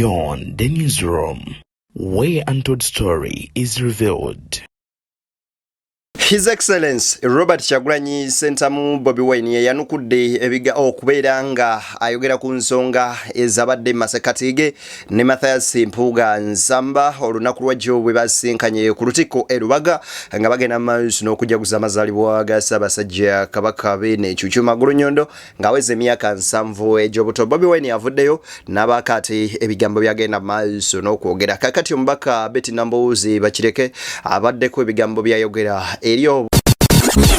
Beyond the newsroom, where untold story is revealed. His Excellency Robert Kyagulanyi Ssentamu Bobi Wine yanukudde ebiga okubeera nga ayogera ku nsonga ezabadde Masakatige ne Mathias Mpuuga Nsamba olunaku lwajjo bwe basinkanye ku Lutikko e Lubaga nga bagenda maaso n'okujaguza amazaalibwa ga Ssaabasajja Kabaka Beene Cuucu Gulunyondo ng'aweza emyaka 7 egy'obuto. Bobi Wine avudeyo n'abakati ebigambo byagenda maaso n'okwogera. Kakati omubaka Betty Nambooze bakireke abaddeko ebigambo byayogera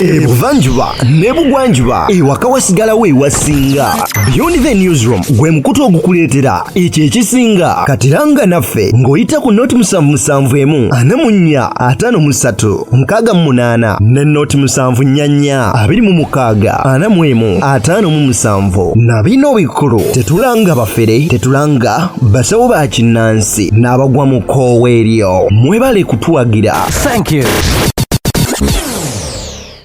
Ebuvanjuba nebugwanjuba ewaka wasigalawo ewasinga. Beyond the newsroom gwe mukutu ogukuleetera ekyo ekisinga katiranga naffe ng'oyita ku noti 771 44 53 ne noti 744 26 45 na bino bikulu tetulanga bafere tetulanga basawo ba kinnansi n'abagwa mu koowe eryo mwebale kutuwagira. Thank you.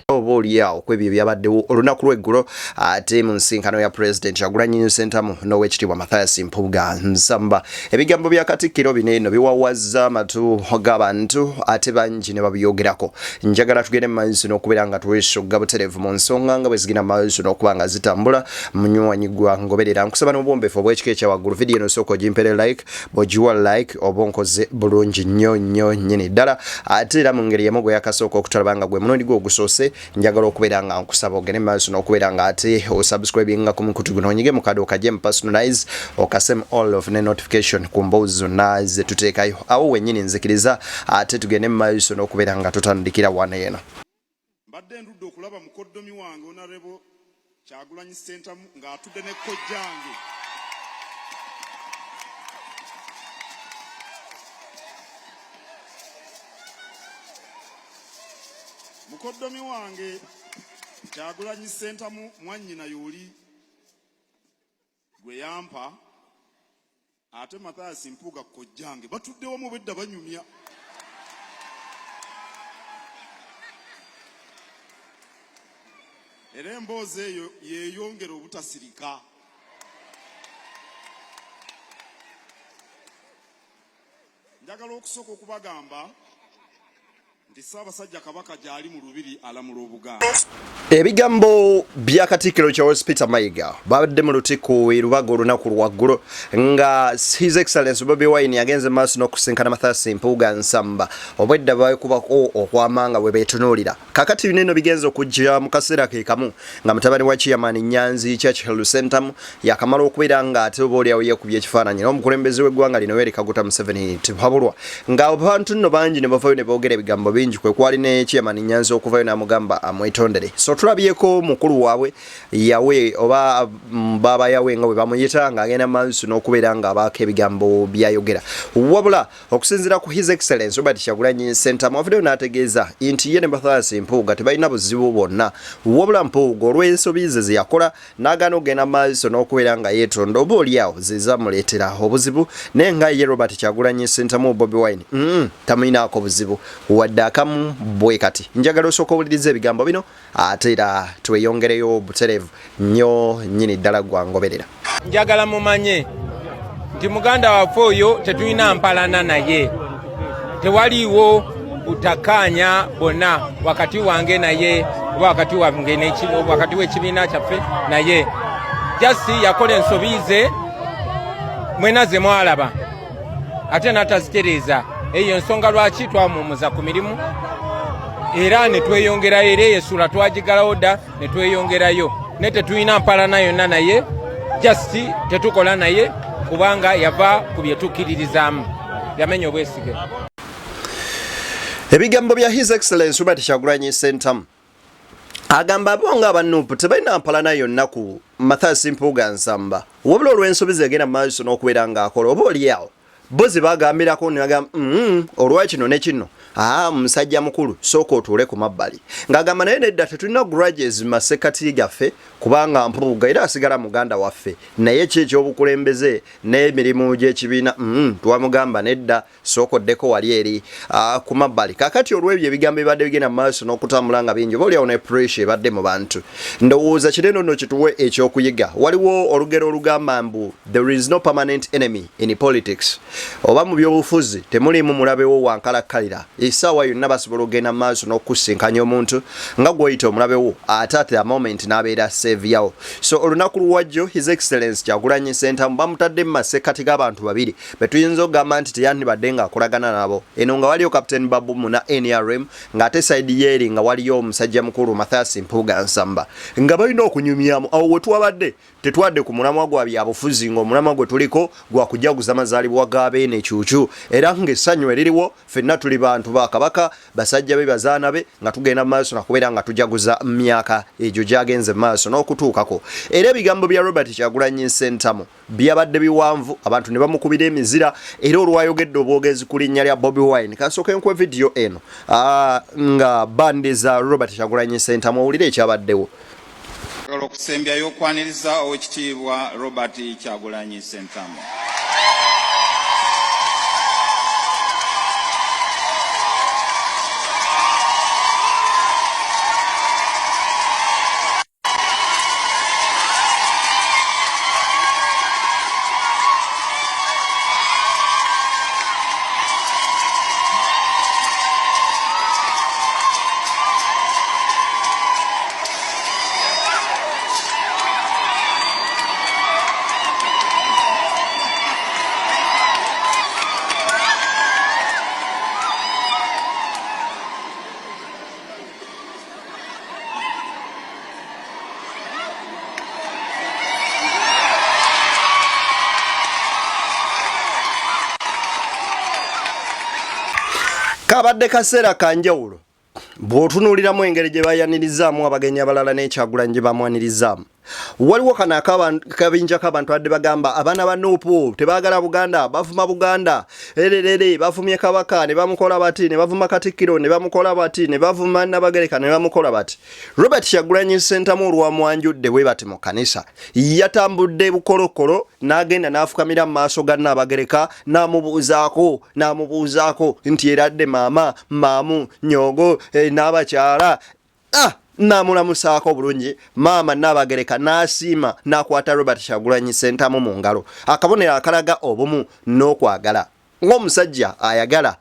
Obolyawo kwebyo byabaddewo olunaku lw'eggulo ate mu nsinkano ya President Kyagulanyi Ssentamu n'Oweekitiibwa Mathias Mpuuga Nsamba. Ebigambo bya Katikkiro bino eno biwawazza amatu g'abantu ate bangi ne babyogerako. Njagala tugende maaso n'okubeera nga twesogga butereevu mu nsonga nga bwe zigenda maaso n'okuba nga zitambula. Munywanyi gwa ngoberera nkusaba n'obwombeefu obw'ekika ekya waggulu. Vidiyo eno sooka ogimpere like, bw'ogiwa like oba onkoze bulungi nnyo nnyini ddala ate era mu ngeri y'emu gwe yakasooka okutulaba nga gwe munondi gwe ogusoose njagala okubeera nga nkusaba ogende maaso n'okubeera nga ate osubscribinga ku mukutu guno onyige mu kado okagyemu personalize okasem all of ne notification ku mboozi zonna ze tuteekayo awo wennyini nzikiriza ate tugende maaso n'okubeera nga tutandikira wano eno. Mbadde ndudde okulaba mukoddomi wange Honorable Kyagulanyi Ssentamu ng'atudde ne kojjange. Mukoddomi wange Kyagulanyi Ssentamu mwannyina y'oli gwe yampa ate Mathias Mpuuga kojjange batuddewo mu bedda banyumya. Era emboozi eyo yeeyongera obutasirika. Njagala okusooka okubagamba Ssaabasajja Kabaka gyali mu lubiri alamula Obuganda. Ebigambo bya Katikkiro Charles Peter Mayiga babadde mu Lutikko e Lubaga olunaku lwaggulo nga His Excellency Bobi Wine yagenze maaso n'okusinkana Mathias Mpuuga Nsamba obwedda bakubako okwamanga bwe beetunuulira. Kakati bino bigenze okujja mu kaseera ke kamu nga mutabani wa Chairman Nyanzi Churchill Ssentamu yakamala okubeera nga ate oboolyawo yeekubye ekifaananyi n'omukulembeze w'eggwanga lino Yoweri Kaguta Museveni tebabulwa nga abantu nno bangi ne bavayo ne boogera ebigambo bingi kwe kwali ne Chairman Nyanzi okuvayo n'amugamba amwetondere. So tulabyeko mukulu waabwe yawe oba baba yawe nga bwe bamuyita ng'agenda maaso n'okubeera nga abaako ebigambo byayogera. Wabula okusinziira ku His Excellency Robert Kyagulanyi Ssentamu avudeyo n'ategeeza nti ye ne Mathias Mpuuga tebalina buzibu bwonna. Wabula Mpuuga olw'ensobi ze yakola n'agaana okugenda maaso n'okubeera nga yeetonda oboolyawo ze zamuleetera obuzibu naye nga ye Robert Kyagulanyi Ssentamu Bobi Wine tamuyinaako buzibu wadde akamu bwe kati. Njagala osooka owuliriza ebigambo bino ate era tweyongereyo butereevu nnyo nnyini ddala gwangoberera. Njagala mumanye nti muganda waffe oyo tetulina mpalana naye, tewaliiwo butakkaanya bonna wakati wange naye oba wakati w'ekibiina kyaffe naye. Jasi yakola ensobi ze mwena ze mwalaba ate n'atazitereeza. Eyo ensonga lwaki twamumuza ku mirimu era ne tweyongerayo era yesuula twagigalawo dda ne tweyongerayo ne tetulina mpalana yonna naye, just tetukola naye kubanga yava ku bye tukkiririzaamu, yamenya obwesige. Ebigambo bya His Excellency Robert Kyagulanyi Ssentamu agamba abonga abanupu tebalina mpalana yonna ku Mathias Mpuuga Nsamba wabula olw'ensobi ze agenda maaso n'okubeera ng'akola oboolyawo bozi bagambirako ne bagamba olwa kino ne kino musajja mukulu sooka otuule ku mabbali ng'agamba naye nedda tetulina grudges masekati gaffe kubanga Mpuuga era asigala muganda waffe naye kyekyobukulembeze n'emirimu gy'ekibiina twamugamba nedda sooka oddeko wali eri ku mabbali kakati olw'ebyo ebigambo ebibadde bigenda mu maaso n'okutambula nga bingi obaoliawo ne pressure ebadde mu bantu ndowooza kinene nno kituwe ekyokuyiga waliwo olugero olugamba mbu there is no permanent enemy in politics oba mu byobufuzi temulimu mulabewo wankalakkalira essaawa yonna basobola okugenda mu maaso n'okusinkanya omuntu nga gw'oyita omulabewo ate at the moment n'abeera seviyawo so olunaku luwajjo his excellence Kyagulanyi Ssentamu bamutadde mu masekkati g'abantu babiri betuyinza okugamba nti teyandibadde ng'akolagana nabo eno nga waliyo Captain Babumu na NRM ng'ate saidi yeeri nga waliyo omusajja mukulu Mathias Mpuuga Nsamba nga balina okunyumyamu awo we twabadde tetwadde ku mulamwa gwa byabufuzi ng'omulamwa gwe tuliko gwa kujaguza amazaalibwa g'abeene Cuucu era ng'essanyu eririwo ffenna tuli bantu ba Kabaka basajja be bazaana be nga tugenda mu maaso nakubeera nga tujaguza myaka egyo gyagenze mu maaso n'okutuukako era ebigambo bya Robert Kyagulanyi Ssentamu byabadde biwanvu abantu ne bamukubira emizira era olwayogedde obwogezi ku linnya lya Bobi Wine kasooke nkwe vidiyo eno nga bandi za Robert Kyagulanyi Ssentamu owulire ekyabaddewo okusembyayo okwaniriza owekitiibwa Robert Kyagulanyi Ssentamu. Kabadde kaseera kanjawulo bw'otunuuliramu engeri gye baayanirizaamu abagenyi abalala n'Ekyagulanyi gye bamwanirizaamu waliwo kano akabinja k'abantu badde bagamba abaana ba Nuupu tebaagala Buganda bavuma Buganda ererere bavumye Kabaka ne bamukola bati ne bavuma Katikkiro ne bamukola bati ne bavuma Nabagereka ne bamukola bati Robert Kyagulanyi Ssentamu olwamwanjudde bwe bati mu kanisa yatambudde bukolokolo n'agenda n'afukamira mu maaso ga Nabagereka n'amubuuzaako nti eradde maama maamu nyogo n'abakyala namulamusaako bulungi maama Nabagereka n'asiima n'akwata Robert Kyagulanyi Ssentamu mu ngalo akabonero akalaga obumu n'okwagala ng'omusajja ayagala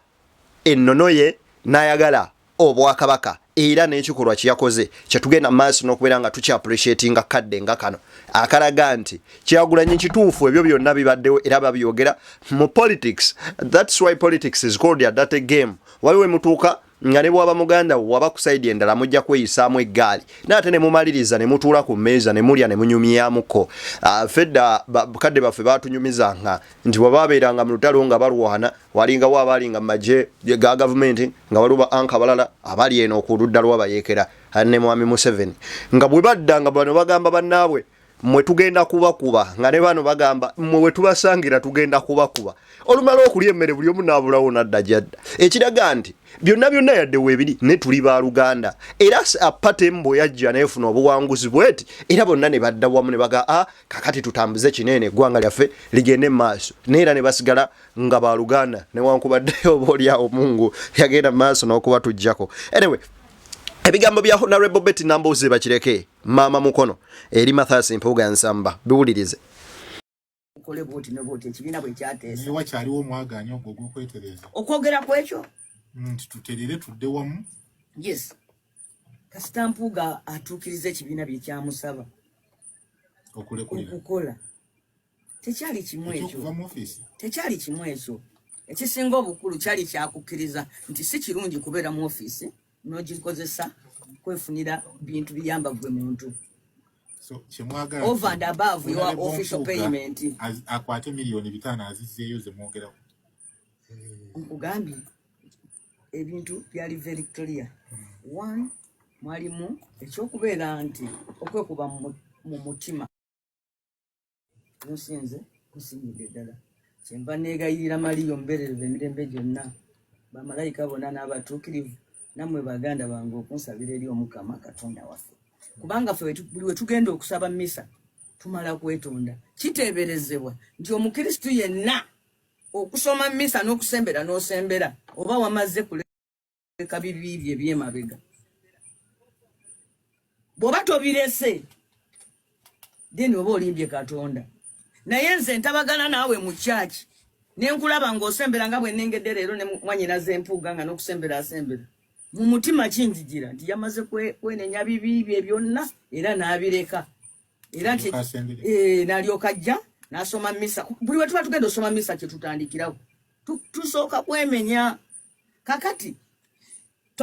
ennono ye n'ayagala obwakabaka era n'ekikolwa kye yakoze kyetugenda maaso n'okubeera nga tukyapreciatinga kadde nga kano akalaga nti Kyagulanyi kituufu ebyo byonna bibaddewo era babyogera mu politics. That's why politics is called a dirty game. Waliwo emutuuka nga ne bwaba muganda waba ku side endala mujja kweyisaamu eggaali n'ate ne mumaliriza ne mutuula ku mmeeza ne mulya ne munyumyamuko fedda bakadde baffe baatunyumizanga nti bwe baabeeranga mu lutalo nga balwana walingawo abaalinga mu magye ga gavumenti nga waliwo anka balala abali eno ku ludda lw'abayeekera ne mwami Museveni nga bwe baddanga bano bagamba bannaabwe mwe tugenda kubakuba nga ne bano bagamba mwe we tubasangira tugenda kubakuba olumala okulya emmere buli omu n'abulawo n'adda gyadda ekiraga nti byonna yadde weebiri ne tuli ba Luganda era apate mbo yajja neefuna obuwanguzi bweti era bonna ne badda wamu ne baga kakati tutambuze kinene eggwanga lyaffe ligende maaso neera ne basigala nga ba Luganda newankubaddeyo obaolyawo Mungu yagenda maaso n'okuba tujjako anyway ebigambo bya Honorable Betty Nambooze bakireke maama mukono eri Mathias Mpuuga Nsamba biwulirize okole boti ne boti ekibiina bwe kyateesa ne wakyaliwo omwagaanya ogwo gw'okwetereza okwogera ku ekyo nti tuterere tudde wamu yes kasita Mpuuga atuukiriza ekibiina bye kyamusaba okukola tekyali kimu ekyo tekyali kimu ekyo ekisinga obukulu kyali kyakukkiriza nti si kirungi kubeera mu ofiisi n'ogikozesa kwefunira bintu biyamba gwe muntu over and above your official payment akwate milioni 5 azizzeeyo ze mwogeraku nkugambye ebintu byali very clear one mwalimu ekyokubeera nti okwekuba mu mutima musinze kusinyidde ddala kyemba neegayirira Maliyo mberereve emirembe gyonna bamalayika bonna n'abatuukirivu nammwe baganda bange okunsabira eri Omukama Katonda waffe kubanga ffe buli we tugenda okusaba misa tumala kwetonda kiteeberezebwa nti omukristu yenna okusoma misa n'okusembera n'osembera oba wamaze kuleka bibi bye by'emabega bw'oba tobirese deni oba olimbye Katonda naye nze ntabagana naawe mu kyaki nenkulaba ng'osembera nga bwe nengedde leero ne mwanyinaze Mpuuga nga n'okusembera asembera mu mutima kinjigira nti yamaze kwenenya bibi bye byonna era n'abireka era nti n'alyoka ajja n'asoma misa buli we tuba tugenda osoma misa kye tutandikirawo tusooka kwemenya kakati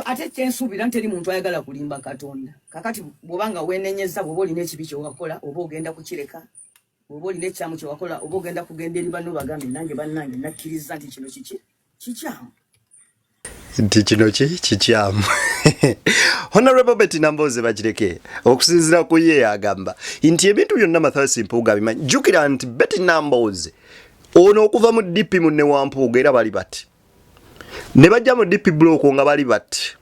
ate kyensuubira nti eri muntu ayagala kulimba Katonda kakati bw'obanga weenenyeza bw'oba olina ekibi kye wakola oba ogenda kukireka oba olina ekyamu kye wakola oba ogenda kugenda eri banno bagambe nange bannange nakkiriza nti kino kikyamu nti kino kikyamu Honorable Betty Nambooze bagireke okusinziira ku ye agamba nti ebintu byonna Mathias Mpuuga abimanyi jjukira nti Betty Nambooze ono okuva mu DP munne wa Mpuuga era bali bati ne bajja mu DP block nga bali bati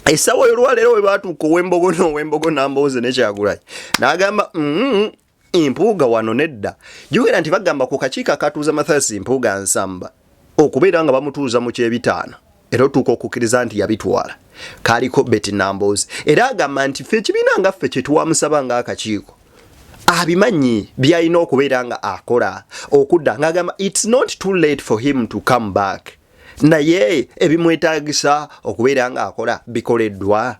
esawa y'olwaleero we baatuuka ow'embogo Nambooze ne Kyagulanyi n'agamba Mpuuga wano nedda jjukira nti bagamba ku kakiiko akatuuza Mathias Mpuuga nsamba okubeera nga bamutuuza mu kyebitaano era otuuka okukkiriza nti yabitwala kaliko Betty Nambooze era agamba nti ffe ekibiina nga ffe kye tuwamusaba ng'akakiiko abimanyi byalina okubeera nga akola okudda ng'agamba it's not too late for him to come back naye ebimwetaagisa okubeera nga akola bikoleddwa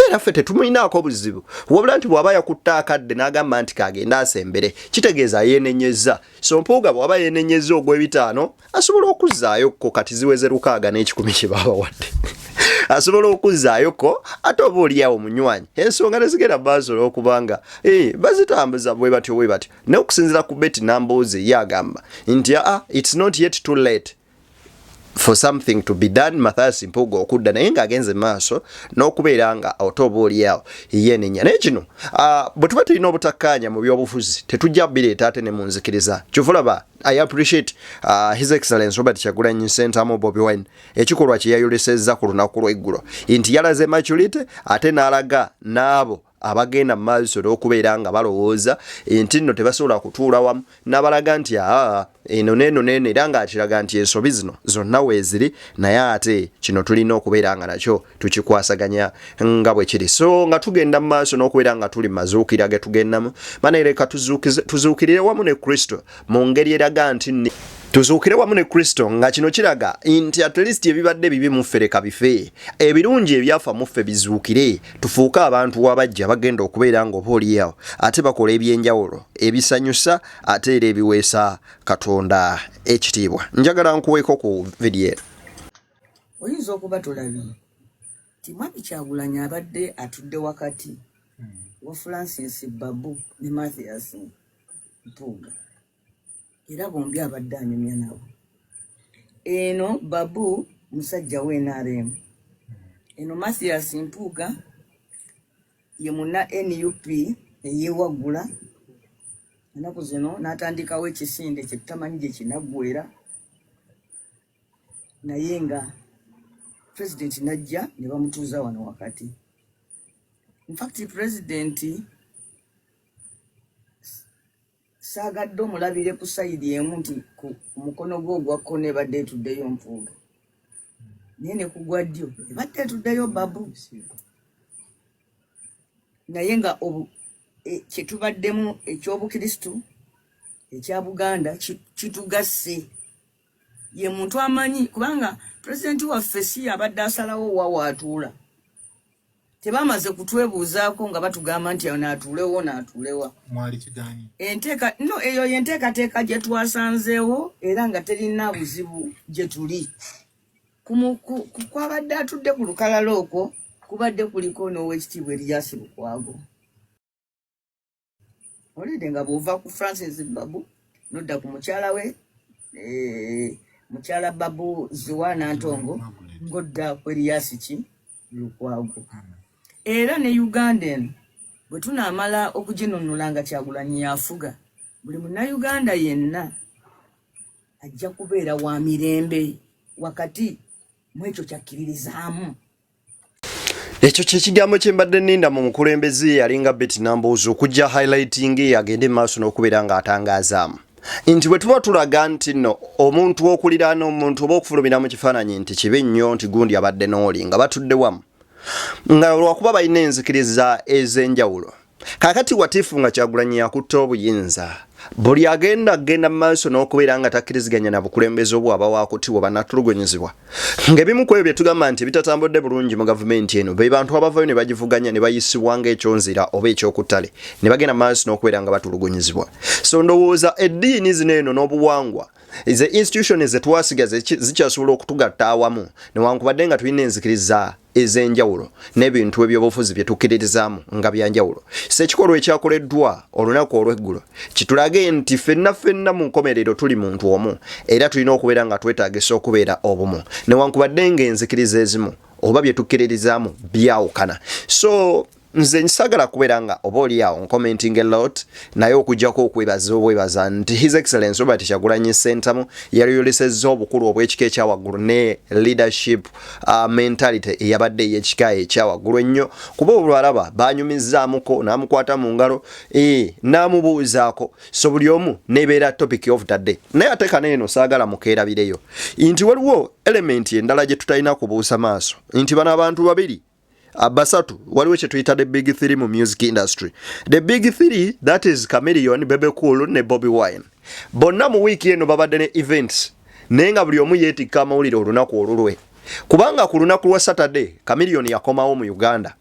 era ffe tetumulinaako buzibu wabula nti bw'aba yakutta akadde n'agamba nti kagenda asembere kitegeeza yeenenyezza so Mpuuga bw'aba yeenenyezza ogw'ebitaano asobola okuzzaayo kati ziweze 610 kye babawadde asobola okuzzaayo ate oba oliawo munywanyi ensonga nezigenda maaso olw'okubanga bazitambuza bwe batyo naye okusinziira ku Betty Nambooze ye agamba nti it's not yet too late for something to be done Mathias Mpuuga okudda naye ng'agenze maaso n'okubeera nga otoba oliawo yeenenya naye kino bwe tuba tulina obutakkaanya mu byobufuzi tetujja bireeta ate ne mu nzikiriza kyovulaba I appreciate His Excellency Robert Kyagulanyi Ssentamu Bobi Wine ekikolwa kye yayolesezza ku lunaku lw'eggulo nti yalaze maturity ate n'alaga n'abo abagenda maaso n'okubeera nga balowooza nti nno tebasobola kutuula wamu n'abalaga nti eno n'eno era ng'akiraga nti ensobi zino zonna weeziri naye ate kino tulina okubeera nga nakyo tukikwasaganya nga bwe kiri so nga tugenda mu maaso n'okubeera nga tuli mazuukira ge tugendamu maneereka tuzuukirire wamu ne Kristo mu ngeri eraga nti tuzuukire wamu ne Kristo nga kino kiraga nti at least ebibadde bibi muffe leka bife ebirungi ebyafa muffe bizuukire tufuuke abantu abajja bagenda okubeera nga oba oliawo ate bakola ebyenjawulo ebisanyusa ate era ebiweesa Katonda ekitiibwa njagala nkuweeko ku vidiyo oyinza okuba tolabye ti Mwami Kyagulanyi abadde atudde wakati wa Francis Babu ne Mathias Mpuuga era bombi abadde anyumya nabo eno Babu musajja w'NRM eno Mathias Mpuuga ye muna NUP eyewaggula ennaku zino n'atandikawo ekisinde kye tutamanyi gye kinaggwera naye nga president najja ne bamutuuza wano wakati in fact president saagadde omulabire ku sayidi emu nti ku mukono gwe ogwa kkono ebadde etuddeyo Mpuuga naye ne ku gwa ddyo ebadde etuddeyo Babu naye nga kye tubaddemu eky'obukristu ekya Buganda kitugasse ye muntu amanyi kubanga pulezidenti waffe si abadde asalawo wawaatuula tebamaze kutwebuuzaako nga batugamba nti naatuulewo naatuulewa mwali kiganyi eyo yenteekateeka gye twasanzeewo era nga terina buzibu gye tuli kwabadde atudde ku lukalala okwo kubadde kuliko n'owekitiibwa Erias Lukwago olidde nga bw'ova ku Francis Babu nodda ku mukyala we mukyala Babu Ziwana Ntongo ngodda ku Erias Lukwago era ne Ugandan bwe tunaamala okuginunula nga Kyagulanyi yafuga buli munnayuganda yenna ajja kubeera wa mirembe wakati mwekyo kyakkiririzaamu. Ekyo kyekigambo kye mbadde nninda mu mukulembeze yalinga Betty Nambooze okujja highlighting agende maaso n'okubeera ng'atangaazaamu nti bwe tuba tulaga nti nno omuntu okuliraana omuntu oba okufulumira mu kifaananyi nti kibe nnyo nti gundi abadde n'oli nga batudde wamu nga lwakuba balina enzikiriza ez'enjawulo. Kaakati Watifu nga Kyagulanyi yakutta obuyinza buli agenda maaso n'okubeera nga takkiriziganya na bukulembeze obwo aba waakutibwa bannatulugunyizibwa ng'ebimu ku ebyo bye tugamba nti bitatambudde bulungi mu gavumenti eno be bantu abavayo ne bagivuganya ne bayisibwa ng'ekyonzira oba ekyokuttale ne bagenda maaso n'okubeera nga batulugunyizibwa. So ndowooza eddiini zino eno n'obuwangwa ze institution ezetwasiga zikyasobola okutugatta awamu newankubadde nga tulina enzikiriza ez'enjawulo n'ebintu ebyobufuzi bye tukkiririzaamu nga byanjawulo. Sekikolwa ekyakoleddwa olunaku olw'eggulo kitulage nti ffenna mu nkomerero tuli muntu omu era tulina okubeera nga twetaagisa okubeera obumu newankubadde ng'enzikiriza ezimu oba bye tukkiririzaamu byawukana. So nze nsagala kubeera nga oba oli awo commenting a lot naye okujjako okwebaza nti His Excellency Robert Kyagulanyi Ssentamu yaliyolesezza obukulu obw'ekika ekyawaggulu ne leadership mentality eyabadde ey'ekika ekyawaggulu ennyo kuba olwalaba banyumizaamuko n'amukwata mu ngalo n'amubuuzaako so buli omu nebeera topic of the day. Naye ate kaneeno saagala mukeerabireyo nti waliwo element endala gye tutalina kubuusa maaso nti bano abantu babiri basatu waliwo kye tuyita the big three mu music industry. The big three, that is Chameleon, Bebe Cool ne Bobi Wine. Bonna mu wiiki eno babadde ne events naye nga buli omu yeetikka amawulire olunaku olulwe kubanga ku lunaku lwa Saturday Chameleon yakomawo mu Uganda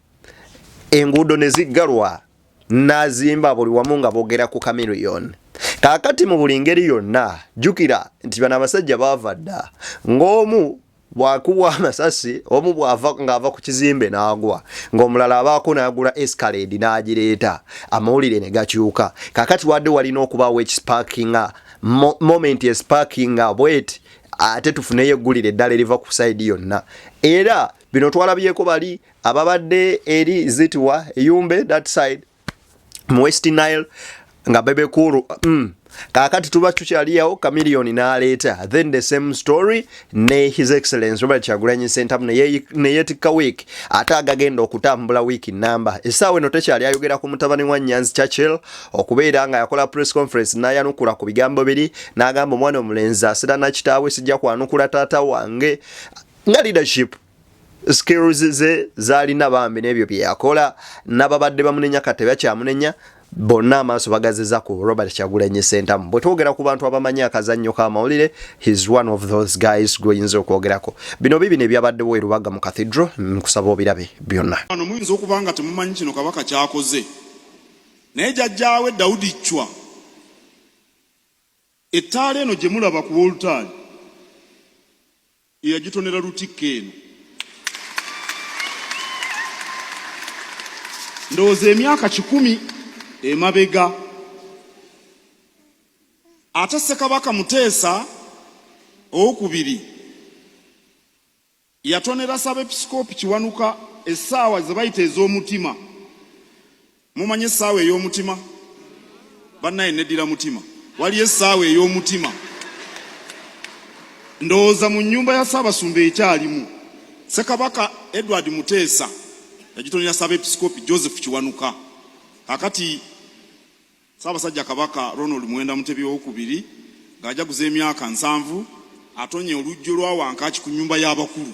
enguudo ne ziggalwa n'azimba buli wamu nga boogera ku Chameleon. Kaakati mu buli ngeri yonna jjukira nti bano abasajja baava dda ng'omu bwakuwa amasasi omu bwava ng'ava ku kizimbe n'agwa ng'omulala abaako n'agula escalade n'agireeta amawulire ne gakyuka. Kaakati wadde walina okubaawo ekisparkinga moment esparkinga bweti ate tufuneyo eggulire eddala eriva ku side yonna era bino twalabyeko bali ababadde eri zitwa Yumbe that side mu West Nile nga Bebe Cool kaakati tuba tukyaliyawo Chameleon n'aleeta then the same story ne His Excellency Robert Kyagulanyi Ssentamu ne yeetikka week ate agagenda okutambula week namba. Essaawa eno tekyali ayogera ku mutabani wa Nyanzi Churchill okubeera nga yakola press conference n'ayanukula ku bigambo biri n'agamba omwana omulenzi asira na kitaawe sijja kwanukula taata wange nga leadership skills ze zaalina bambi n'ebyo bye yakola n'ababadde bamunenya kati bakyamunenya bonna amaaso bagazeza ku Robert Kyagulanyi Ssentamu. Bwe twogera ku bantu abamanyi akazannyo k'amawulire he's one of those guys goyinza okwogerako. Bino bibi ne byabaddewo e Lubaga mu Cathedral nkusaba obirabe byonna. Ano muyinza okuba nga temumanyi kino kabaka kyakoze naye jjajjaawe Dawudi Chwa ettaala eno gye mulaba ku wolutaali yagitonera lutikka eno ndowooza emyaka 10 emabega. Ate Ssekabaka Muteesa owokubiri yatonera Ssabepisikoopi Kiwanuka essaawa ze bayita ez'omutima. Mumanye essaawa ey'omutima bannaye neddira mutima waliyo essaawa ey'omutima ndowooza mu nnyumba ya Ssaabasumba ekyalimu Ssekabaka Edward Muteesa yagitonera Ssabepisikoopi Joseph Kiwanuka. Akati Ssaabasajja Kabaka Ronald Muwenda Mutebi owokubiri ng'ajaguza emyaka 7 atonye olujjo lwa Wankaaki ku nnyumba y'abakulu.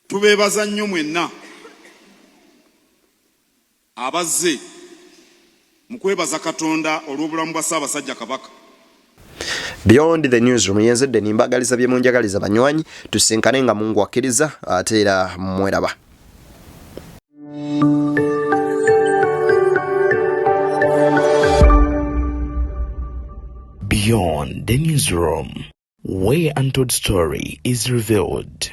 Tubeebaza nnyo mwenna abazze mu kwebaza Katonda olw'obulamu bwa Ssaabasajja Kabaka. Beyond the newsroom yenzedde nimbagaliza bye munjagaliza banywanyi tusinkane nga Mungu akkiriza ate era mweraba. Beyond the newsroom, where untold story is revealed.